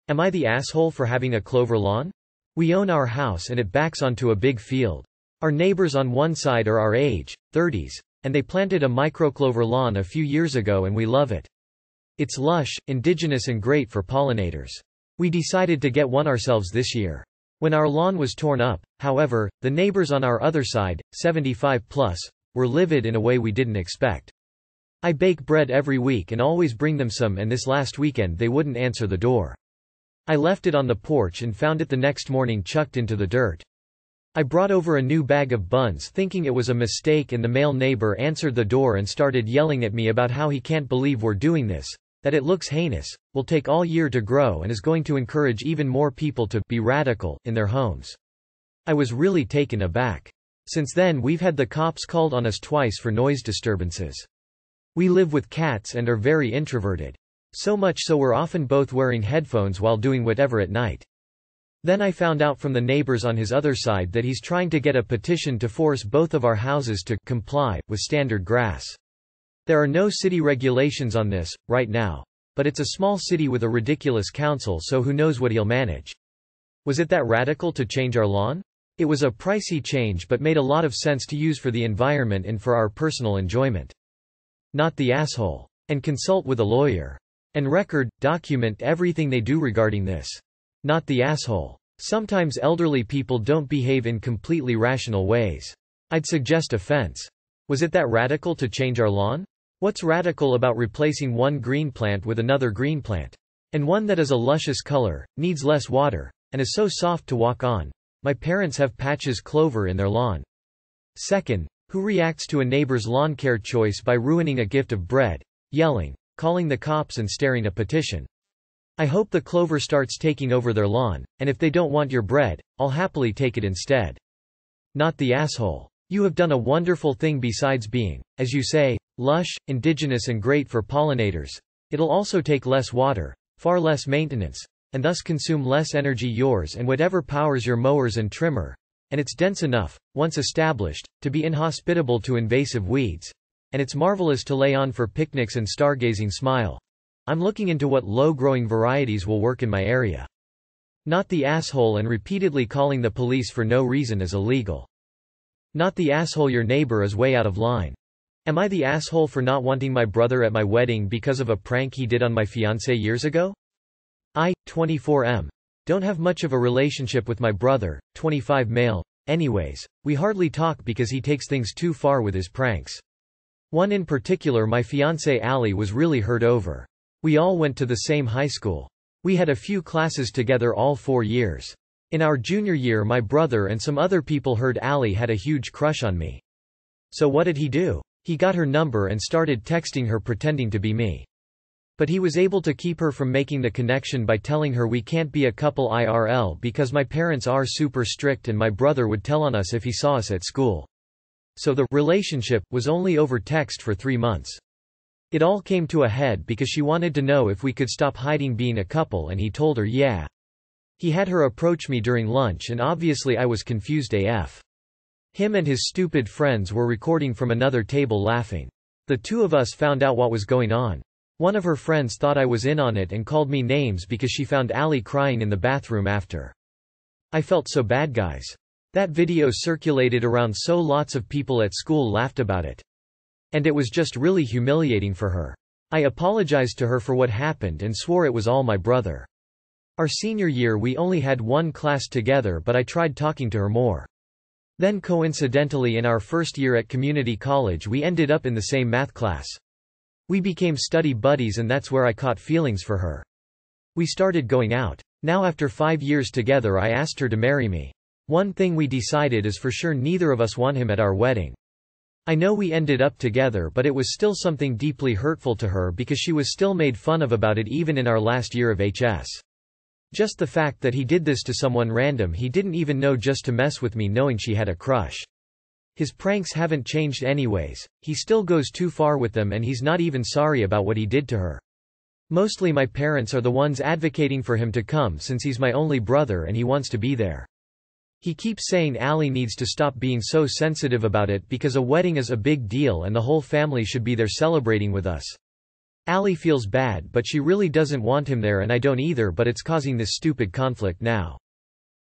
Am I the asshole for having a clover lawn? We own our house and it backs onto a big field. Our neighbors on one side are our age, 30s, and they planted a microclover lawn a few years ago and we love it. It's lush, indigenous and great for pollinators. We decided to get one ourselves this year. When our lawn was torn up, however, the neighbors on our other side, 75 plus, were livid in a way we didn't expect. I bake bread every week and always bring them some, and this last weekend they wouldn't answer the door. I left it on the porch and found it the next morning chucked into the dirt. I brought over a new bag of buns thinking it was a mistake, and the male neighbor answered the door and started yelling at me about how he can't believe we're doing this, that it looks heinous, will take all year to grow and is going to encourage even more people to be radical in their homes. I was really taken aback. Since then we've had the cops called on us twice for noise disturbances. We live with cats and are very introverted. So much so we're often both wearing headphones while doing whatever at night. Then I found out from the neighbors on his other side that he's trying to get a petition to force both of our houses to comply with standard grass. There are no city regulations on this, right now. But it's a small city with a ridiculous council, so who knows what he'll manage. Was it that radical to change our lawn? It was a pricey change but made a lot of sense to use for the environment and for our personal enjoyment. Not the asshole. And consult with a lawyer. And document everything they do regarding this. Not the asshole. Sometimes elderly people don't behave in completely rational ways. I'd suggest a fence. Was it that radical to change our lawn? What's radical about replacing one green plant with another green plant? And one that is a luscious color, needs less water, and is so soft to walk on. My parents have patches clover in their lawn. Second, who reacts to a neighbor's lawn care choice by ruining a gift of bread, yelling, calling the cops and staring a petition? I hope the clover starts taking over their lawn, and if they don't want your bread, I'll happily take it instead. Not the asshole. You have done a wonderful thing besides being, as you say, lush, indigenous and great for pollinators. It'll also take less water, far less maintenance, and thus consume less energy, yours and whatever powers your mowers and trimmer. And it's dense enough, once established, to be inhospitable to invasive weeds. And it's marvelous to lay on for picnics and stargazing. Smile. I'm looking into what low-growing varieties will work in my area. Not the asshole, and repeatedly calling the police for no reason is illegal. Not the asshole, your neighbor is way out of line. Am I the asshole for not wanting my brother at my wedding because of a prank he did on my fiancée years ago? I, 24M. Don't have much of a relationship with my brother, 25 male. Anyways, we hardly talk because he takes things too far with his pranks. One in particular my fiancée Allie was really hurt over. We all went to the same high school. We had a few classes together all 4 years. In our junior year my brother and some other people heard Allie had a huge crush on me. So what did he do? He got her number and started texting her pretending to be me. But he was able to keep her from making the connection by telling her we can't be a couple IRL because my parents are super strict and my brother would tell on us if he saw us at school. So the relationship was only over text for 3 months. It all came to a head because she wanted to know if we could stop hiding being a couple, and he told her yeah. He had her approach me during lunch and obviously I was confused AF. Him and his stupid friends were recording from another table laughing. The two of us found out what was going on. One of her friends thought I was in on it and called me names because she found Allie crying in the bathroom after. I felt so bad, guys. That video circulated around so lots of people at school laughed about it. And it was just really humiliating for her. I apologized to her for what happened and swore it was all my brother. Our senior year we only had one class together, but I tried talking to her more. Then coincidentally in our first year at community college we ended up in the same math class. We became study buddies and that's where I caught feelings for her. We started going out. Now after 5 years together I asked her to marry me. One thing we decided is for sure neither of us want him at our wedding. I know we ended up together, but it was still something deeply hurtful to her because she was still made fun of about it even in our last year of HS. Just the fact that he did this to someone random he didn't even know just to mess with me, knowing she had a crush. His pranks haven't changed anyways, he still goes too far with them and he's not even sorry about what he did to her. Mostly my parents are the ones advocating for him to come since he's my only brother and he wants to be there. He keeps saying Allie needs to stop being so sensitive about it because a wedding is a big deal and the whole family should be there celebrating with us. Ali feels bad but she really doesn't want him there and I don't either, but it's causing this stupid conflict now.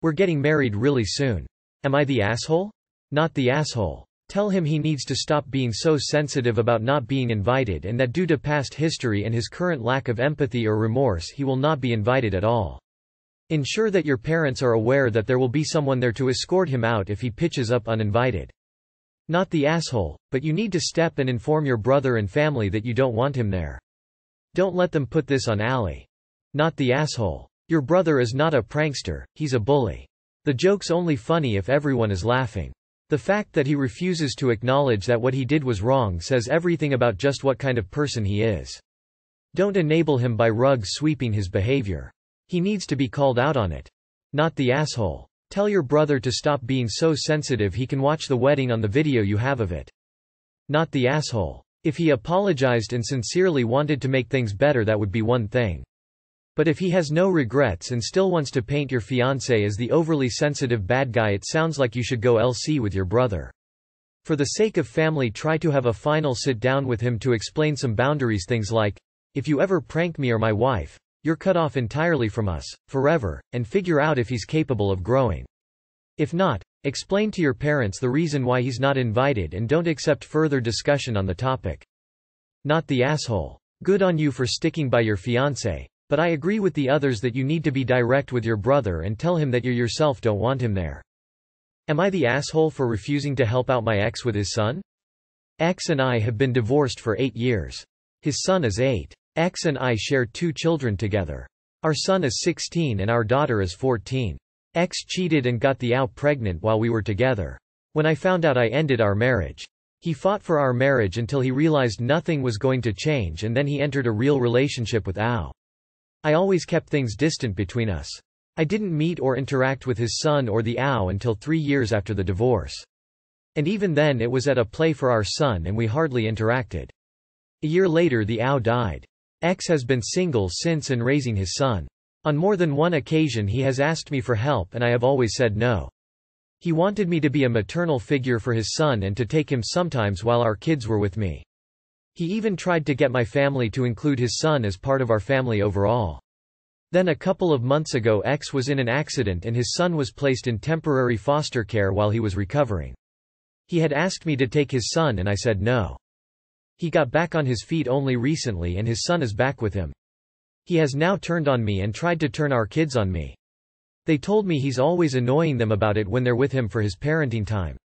We're getting married really soon. Am I the asshole? Not the asshole. Tell him he needs to stop being so sensitive about not being invited and that due to past history and his current lack of empathy or remorse he will not be invited at all. Ensure that your parents are aware that there will be someone there to escort him out if he pitches up uninvited. Not the asshole, but you need to step and inform your brother and family that you don't want him there. Don't let them put this on Ali. Not the asshole. Your brother is not a prankster, he's a bully. The joke's only funny if everyone is laughing. The fact that he refuses to acknowledge that what he did was wrong says everything about just what kind of person he is. Don't enable him by rug sweeping his behavior. He needs to be called out on it. Not the asshole. Tell your brother to stop being so sensitive he can watch the wedding on the video you have of it. Not the asshole. If he apologized and sincerely wanted to make things better, that would be one thing. But if he has no regrets and still wants to paint your fiancé as the overly sensitive bad guy, it sounds like you should go LC with your brother. For the sake of family, try to have a final sit down with him to explain some boundaries, things like, if you ever prank me or my wife, you're cut off entirely from us, forever, and figure out if he's capable of growing. If not, explain to your parents the reason why he's not invited and don't accept further discussion on the topic. Not the asshole. Good on you for sticking by your fiancé. But I agree with the others that you need to be direct with your brother and tell him that you yourself don't want him there. Am I the asshole for refusing to help out my ex with his son? Ex and I have been divorced for 8 years. His son is 8. Ex and I share 2 children together. Our son is 16 and our daughter is 14. Ex cheated and got the AU pregnant while we were together. When I found out, I ended our marriage. He fought for our marriage until he realized nothing was going to change, and then he entered a real relationship with AU. I always kept things distant between us. I didn't meet or interact with his son or the AU until 3 years after the divorce. And even then it was at a play for our son and we hardly interacted. A year later the AU died. Ex has been single since and raising his son. On more than one occasion he has asked me for help and I have always said no. He wanted me to be a maternal figure for his son and to take him sometimes while our kids were with me. He even tried to get my family to include his son as part of our family overall. Then a couple of months ago, Ex was in an accident and his son was placed in temporary foster care while he was recovering. He had asked me to take his son and I said no. He got back on his feet only recently and his son is back with him. He has now turned on me and tried to turn our kids on me. They told me he's always annoying them about it when they're with him for his parenting time.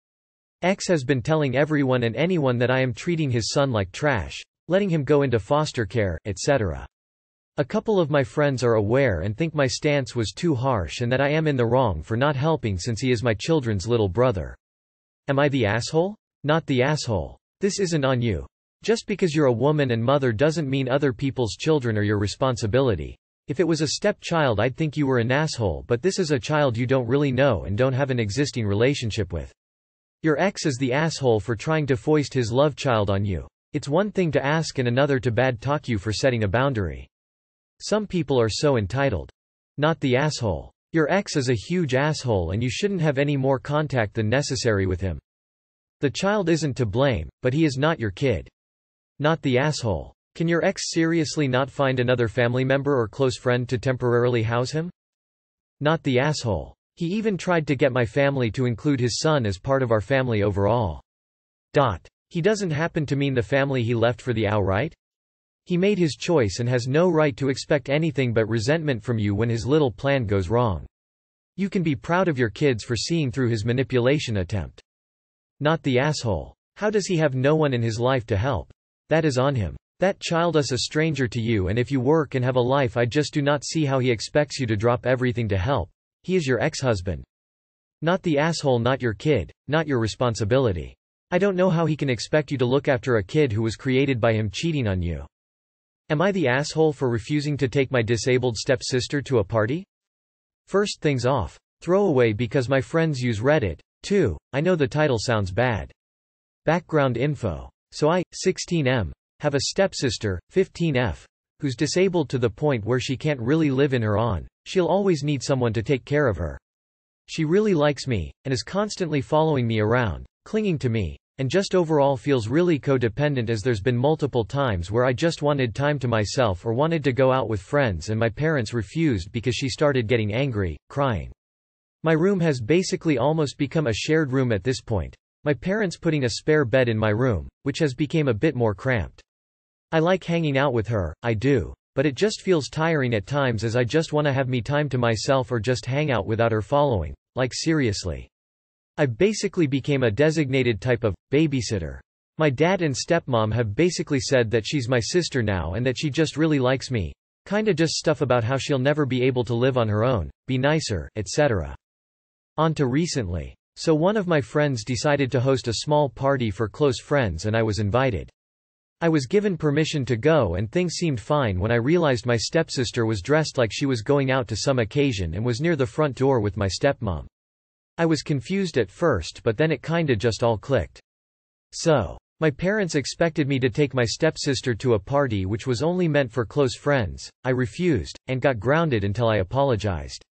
Ex has been telling everyone and anyone that I am treating his son like trash, letting him go into foster care, etc. A couple of my friends are aware and think my stance was too harsh and that I am in the wrong for not helping since he is my children's little brother. Am I the asshole? Not the asshole. This isn't on you. Just because you're a woman and mother doesn't mean other people's children are your responsibility. If it was a stepchild, I'd think you were an asshole, but this is a child you don't really know and don't have an existing relationship with. Your ex is the asshole for trying to foist his love child on you. It's one thing to ask and another to bad talk you for setting a boundary. Some people are so entitled. Not the asshole. Your ex is a huge asshole and you shouldn't have any more contact than necessary with him. The child isn't to blame, but he is not your kid. Not the asshole. Can your ex seriously not find another family member or close friend to temporarily house him? Not the asshole. He even tried to get my family to include his son as part of our family overall. He doesn't happen to mean the family he left for the AU, right? He made his choice and has no right to expect anything but resentment from you when his little plan goes wrong. You can be proud of your kids for seeing through his manipulation attempt. Not the asshole. How does he have no one in his life to help? That is on him. That child is a stranger to you, and if you work and have a life, I just do not see how he expects you to drop everything to help. He is your ex-husband. Not the asshole, not your kid, not your responsibility. I don't know how he can expect you to look after a kid who was created by him cheating on you. Am I the asshole for refusing to take my disabled stepsister to a party? First things off. Throwaway because my friends use Reddit, too. I know the title sounds bad. Background info. So I, 16M, have a stepsister, 15F, who's disabled to the point where she can't really live in her own. She'll always need someone to take care of her. She really likes me, and is constantly following me around, clinging to me, and just overall feels really codependent as there's been multiple times where I just wanted time to myself or wanted to go out with friends and my parents refused because she started getting angry, crying. My room has basically almost become a shared room at this point. My parents putting a spare bed in my room, which has become a bit more cramped. I like hanging out with her, I do. But it just feels tiring at times as I just want to have me time to myself or just hang out without her following, like seriously. I basically became a designated type of babysitter. My dad and stepmom have basically said that she's my sister now and that she just really likes me. Kinda just stuff about how she'll never be able to live on her own, be nicer, etc. On to recently. So one of my friends decided to host a small party for close friends and I was invited. I was given permission to go and things seemed fine when I realized my stepsister was dressed like she was going out to some occasion and was near the front door with my stepmom. I was confused at first but then it kinda just all clicked. So, my parents expected me to take my stepsister to a party which was only meant for close friends. I refused, and got grounded until I apologized.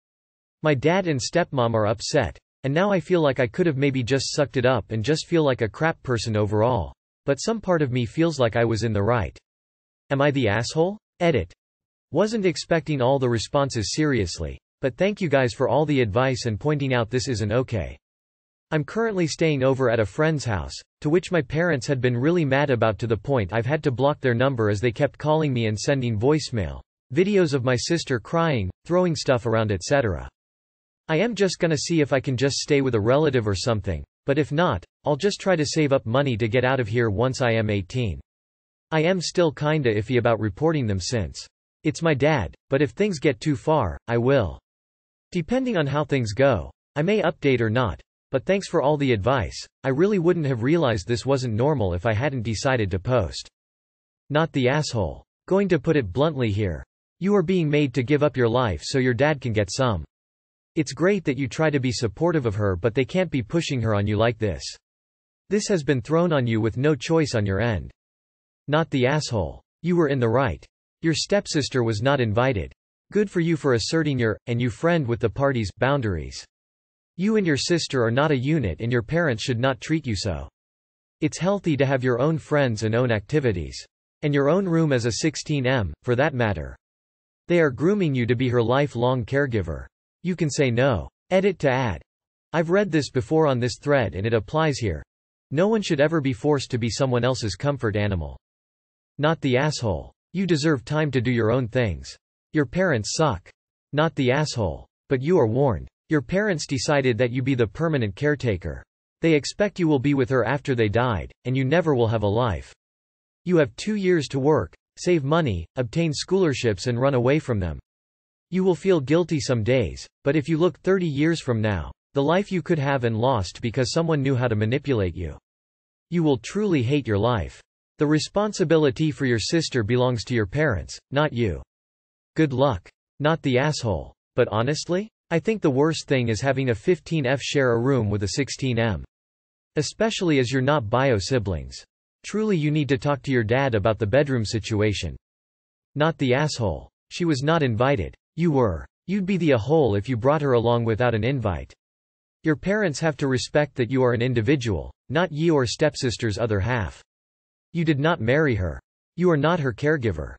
My dad and stepmom are upset, and now I feel like I could have maybe just sucked it up and just feel like a crap person overall. But some part of me feels like I was in the right. Am I the asshole? Edit. Wasn't expecting all the responses seriously, but thank you guys for all the advice and pointing out this isn't okay. I'm currently staying over at a friend's house, to which my parents had been really mad about to the point I've had to block their number as they kept calling me and sending voicemail, videos of my sister crying, throwing stuff around etc. I am just gonna see if I can just stay with a relative or something. But if not, I'll just try to save up money to get out of here once I am 18. I am still kinda iffy about reporting them since it's my dad, but if things get too far, I will. Depending on how things go, I may update or not, but thanks for all the advice. I really wouldn't have realized this wasn't normal if I hadn't decided to post. Not the asshole. Going to put it bluntly here. You are being made to give up your life so your dad can get some. It's great that you try to be supportive of her but they can't be pushing her on you like this. This has been thrown on you with no choice on your end. Not the asshole. You were in the right. Your stepsister was not invited. Good for you for asserting your, and you friend with the party's, boundaries. You and your sister are not a unit and your parents should not treat you so. It's healthy to have your own friends and own activities. And your own room as a 16M, for that matter. They are grooming you to be her lifelong caregiver. You can say no. Edit to add. I've read this before on this thread and it applies here. No one should ever be forced to be someone else's comfort animal. Not the asshole. You deserve time to do your own things. Your parents suck. Not the asshole. But you are warned. Your parents decided that you be the permanent caretaker. They expect you will be with her after they died, and you never will have a life. You have 2 years to work, save money, obtain scholarships and run away from them. You will feel guilty some days, but if you look 30 years from now, the life you could have and lost because someone knew how to manipulate you. You will truly hate your life. The responsibility for your sister belongs to your parents, not you. Good luck. Not the asshole. But honestly, I think the worst thing is having a 15F share a room with a 16M. Especially as you're not bio siblings. Truly you need to talk to your dad about the bedroom situation. Not the asshole. She was not invited. You were. You'd be the a-hole if you brought her along without an invite. Your parents have to respect that you are an individual, not ye or stepsister's other half. You did not marry her. You are not her caregiver.